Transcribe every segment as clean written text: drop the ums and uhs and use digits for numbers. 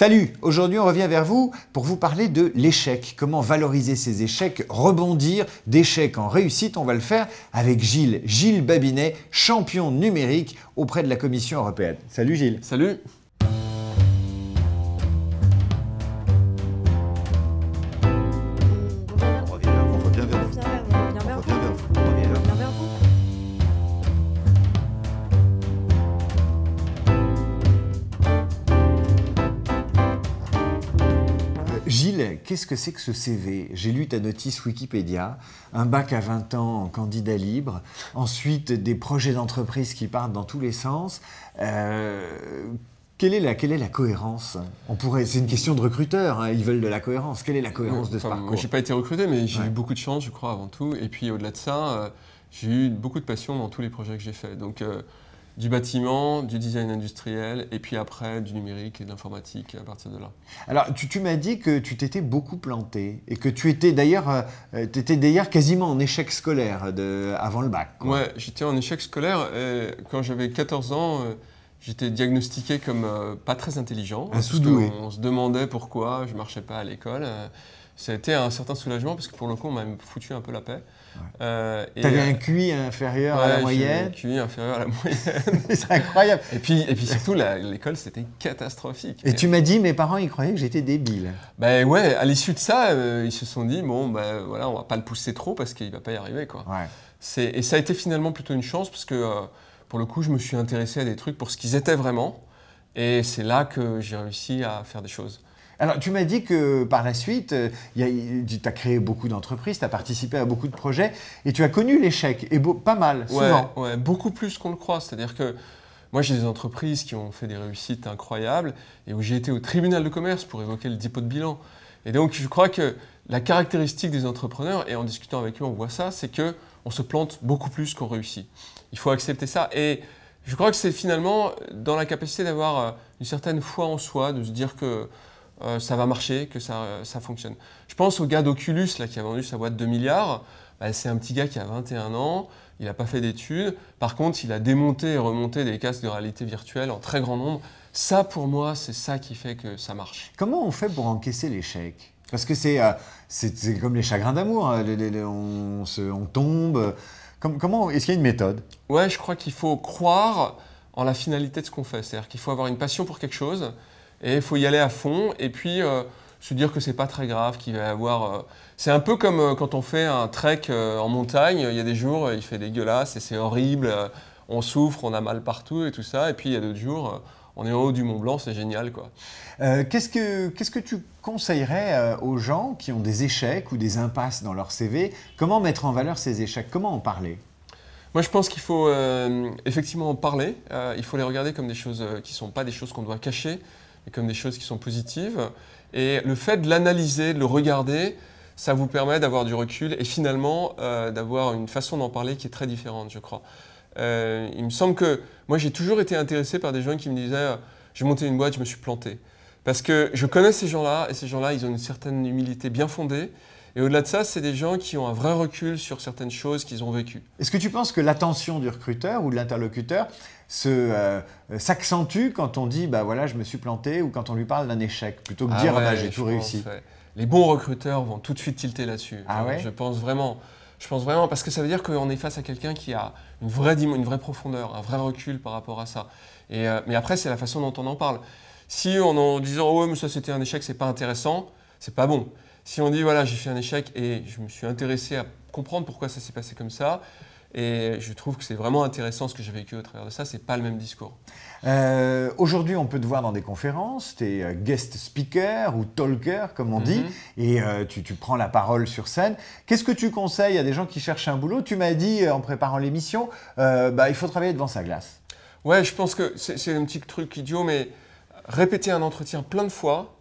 Salut, aujourd'hui on revient vers vous pour vous parler de l'échec. Comment valoriser ses échecs, rebondir d'échec en réussite. On va le faire avec Gilles Babinet, champion numérique auprès de la Commission européenne. Salut Gilles. Salut. Gilles, qu'est-ce que c'est que ce CV? J'ai lu ta notice Wikipédia, un bac à 20 ans en candidat libre, ensuite des projets d'entreprise qui partent dans tous les sens. Quelle est la cohérence? C'est une question de recruteur, hein, ils veulent de la cohérence. Quelle est la cohérence de ce parcours? Moi, je n'ai pas été recruté, mais j'ai eu beaucoup de chance, je crois, avant tout. Et puis au-delà de ça, j'ai eu beaucoup de passion dans tous les projets que j'ai faits. Donc, du bâtiment, du design industriel, et puis après du numérique et de l'informatique à partir de là. Alors, tu m'as dit que tu t'étais beaucoup planté et que tu étais d'ailleurs quasiment en échec scolaire avant le bac. Quoi. Ouais, j'étais en échec scolaire et quand j'avais 14 ans, j'étais diagnostiqué comme pas très intelligent. Un sous-doué. On se demandait pourquoi je ne marchais pas à l'école. Ça a été un certain soulagement parce que pour le coup, on m'a foutu un peu la paix. Ouais. Tu avais un QI inférieur à la moyenne. Un QI inférieur à la moyenne. C'est incroyable. Et puis surtout, l'école, c'était catastrophique. Et tu m'as dit, mes parents, ils croyaient que j'étais débile. Ben ouais, à l'issue de ça, ils se sont dit, bon, ben voilà, on va pas le pousser trop parce qu'il va pas y arriver, quoi. Ouais. Et ça a été finalement plutôt une chance parce que, pour le coup, je me suis intéressé à des trucs pour ce qu'ils étaient vraiment. Et c'est là que j'ai réussi à faire des choses. Alors, tu m'as dit que par la suite, tu as créé beaucoup d'entreprises, tu as participé à beaucoup de projets et tu as connu l'échec, et pas mal, souvent. Ouais, beaucoup plus qu'on le croit. C'est-à-dire que moi, j'ai des entreprises qui ont fait des réussites incroyables et où j'ai été au tribunal de commerce pour évoquer le dépôt de bilan. Et donc, je crois que la caractéristique des entrepreneurs, et en discutant avec eux, on voit ça, c'est qu'on se plante beaucoup plus qu'on réussit. Il faut accepter ça. Et je crois que c'est finalement dans la capacité d'avoir une certaine foi en soi, de se dire que ça va marcher, que ça fonctionne. Je pense au gars d'Oculus là, qui a vendu sa boîte 2 milliards. Bah, c'est un petit gars qui a 21 ans, il n'a pas fait d'études. Par contre, il a démonté et remonté des casques de réalité virtuelle en très grand nombre. Ça, pour moi, c'est ça qui fait que ça marche. Comment on fait pour encaisser l'échec? Parce que c'est comme les chagrins d'amour, hein. On tombe. Est-ce qu'il y a une méthode? Ouais, je crois qu'il faut croire en la finalité de ce qu'on fait. C'est-à-dire qu'il faut avoir une passion pour quelque chose. Et il faut y aller à fond et puis se dire que c'est pas très grave, qu'il va y avoir... C'est un peu comme quand on fait un trek en montagne, il y a des jours, il fait dégueulasse et c'est horrible, on souffre, on a mal partout et tout ça. Et puis il y a d'autres jours, on est en haut du Mont Blanc, c'est génial, quoi. Qu'est-ce que tu conseillerais aux gens qui ont des échecs ou des impasses dans leur CV? Comment mettre en valeur ces échecs? Comment en parler? Moi, je pense qu'il faut effectivement en parler. Il faut les regarder comme des choses qui ne sont pas des choses qu'on doit cacher, et comme des choses qui sont positives. Et le fait de l'analyser, de le regarder, ça vous permet d'avoir du recul et finalement d'avoir une façon d'en parler qui est très différente, je crois. Il me semble que moi, j'ai toujours été intéressé par des gens qui me disaient « j'ai monté une boîte, je me suis planté ». Parce que je connais ces gens-là et ces gens-là, ils ont une certaine humilité bien fondée. Et au-delà de ça, c'est des gens qui ont un vrai recul sur certaines choses qu'ils ont vécues. Est-ce que tu penses que l'attention du recruteur ou de l'interlocuteur s'accentue quand on dit bah voilà, je me suis planté, ou quand on lui parle d'un échec, plutôt que de dire bah, j'ai tout réussi? Les bons recruteurs vont tout de suite tilter là-dessus. Ah ouais? Je pense vraiment, parce que ça veut dire qu'on est face à quelqu'un qui a une vraie profondeur, un vrai recul par rapport à ça. Mais après, c'est la façon dont on en parle. Si en disant oh, mais ça c'était un échec, c'est pas intéressant, c'est pas bon. Si on dit voilà, j'ai fait un échec et je me suis intéressé à comprendre pourquoi ça s'est passé comme ça, et je trouve que c'est vraiment intéressant ce que j'ai vécu au travers de ça, c'est pas le même discours. Aujourd'hui, on peut te voir dans des conférences, tu es guest speaker ou talker, comme on dit, et tu prends la parole sur scène. Qu'est-ce que tu conseilles à des gens qui cherchent un boulot? Tu m'as dit, en préparant l'émission, il faut travailler devant sa glace. Ouais, je pense que c'est un petit truc idiot, mais répéter un entretien plein de fois,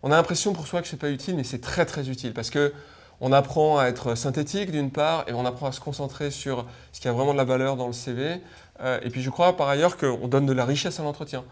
on a l'impression pour soi que c'est pas utile, mais c'est très très utile parce que on apprend à être synthétique d'une part et on apprend à se concentrer sur ce qui a vraiment de la valeur dans le CV. Et puis je crois par ailleurs qu'on donne de la richesse à l'entretien.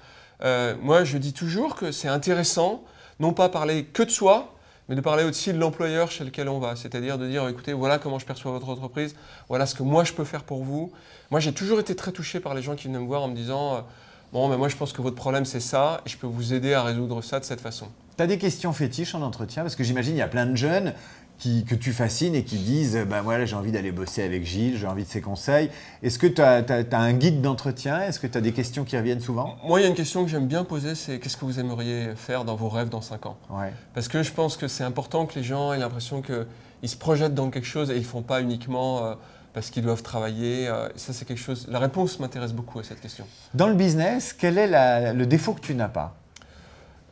Moi je dis toujours que c'est intéressant, non pas parler que de soi, mais de parler aussi de l'employeur chez lequel on va. C'est-à-dire de dire écoutez, voilà comment je perçois votre entreprise, voilà ce que moi je peux faire pour vous. Moi j'ai toujours été très touché par les gens qui venaient me voir en me disant bon, mais moi je pense que votre problème c'est ça, et je peux vous aider à résoudre ça de cette façon. Tu as des questions fétiches en entretien? Parce que j'imagine il y a plein de jeunes que tu fascines et qui disent bah, voilà, j'ai envie d'aller bosser avec Gilles, j'ai envie de ses conseils. Est-ce que tu as un guide d'entretien? Est-ce que tu as des questions qui reviennent souvent? Moi, il y a une question que j'aime bien poser, c'est qu'est-ce que vous aimeriez faire dans vos rêves dans 5 ans? Ouais. Parce que je pense que c'est important que les gens aient l'impression qu'ils se projettent dans quelque chose et ils ne le font pas uniquement parce qu'ils doivent travailler. Ça, c'est quelque chose. La réponse m'intéresse beaucoup à cette question. Dans le business, quel est le défaut que tu n'as pas?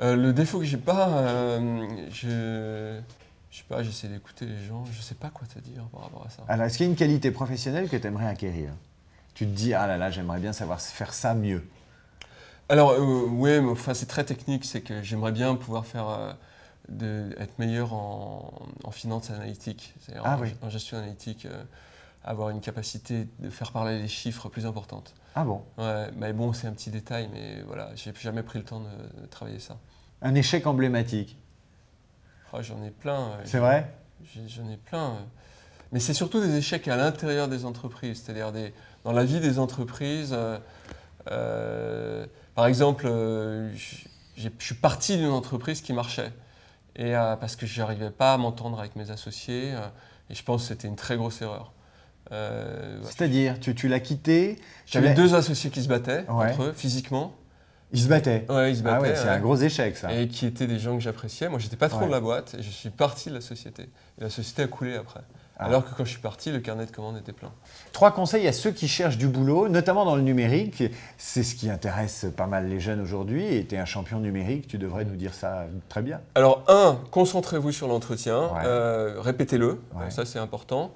Le défaut que j'ai pas, je sais pas, j'essaie d'écouter les gens, je sais pas quoi te dire par rapport à ça. Alors, est-ce qu'il y a une qualité professionnelle que tu aimerais acquérir? Tu te dis, ah là là, j'aimerais bien savoir faire ça mieux. Alors, oui, mais enfin, c'est très technique, c'est que j'aimerais bien pouvoir être meilleur en finance analytique, c'est-à-dire en gestion analytique, avoir une capacité de faire parler les chiffres plus importante. Ah bon? Ouais, mais bon, c'est un petit détail, mais voilà, j'ai jamais pris le temps de travailler ça. Un échec emblématique? Oh, j'en ai plein. C'est vrai? J'en ai plein. Mais c'est surtout des échecs à l'intérieur des entreprises, c'est-à-dire dans la vie des entreprises. Par exemple, je suis parti d'une entreprise qui marchait, et, parce que je n'arrivais pas à m'entendre avec mes associés, et je pense que c'était une très grosse erreur. C'est-à-dire, tu l'as quitté? J'avais 2 associés qui se battaient entre eux, physiquement. Ils se battaient? Ouais, ils se battaient. Ah ouais, c'est un gros échec, ça. Et qui étaient des gens que j'appréciais. Moi, j'étais patron de la boîte et je suis parti de la société. Et la société a coulé après. Alors que quand je suis parti, le carnet de commandes était plein. 3 conseils à ceux qui cherchent du boulot, notamment dans le numérique. C'est ce qui intéresse pas mal les jeunes aujourd'hui. Et tu es un champion numérique, tu devrais nous dire ça très bien. Alors, 1, concentrez-vous sur l'entretien, répétez-le, ça c'est important.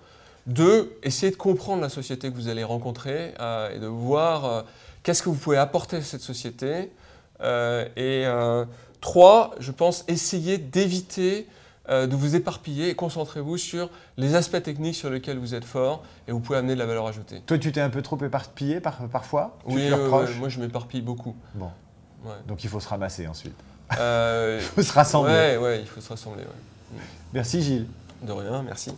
2, essayez de comprendre la société que vous allez rencontrer et de voir qu'est-ce que vous pouvez apporter à cette société. 3, je pense, essayez d'éviter de vous éparpiller et concentrez-vous sur les aspects techniques sur lesquels vous êtes fort et vous pouvez amener de la valeur ajoutée. Toi, tu t'es un peu trop éparpillé parfois? Oui, moi je m'éparpille beaucoup. Bon. Ouais. Donc il faut se ramasser ensuite. Il faut se rassembler. Oui, il faut se rassembler. Ouais. Merci Gilles. De rien, merci.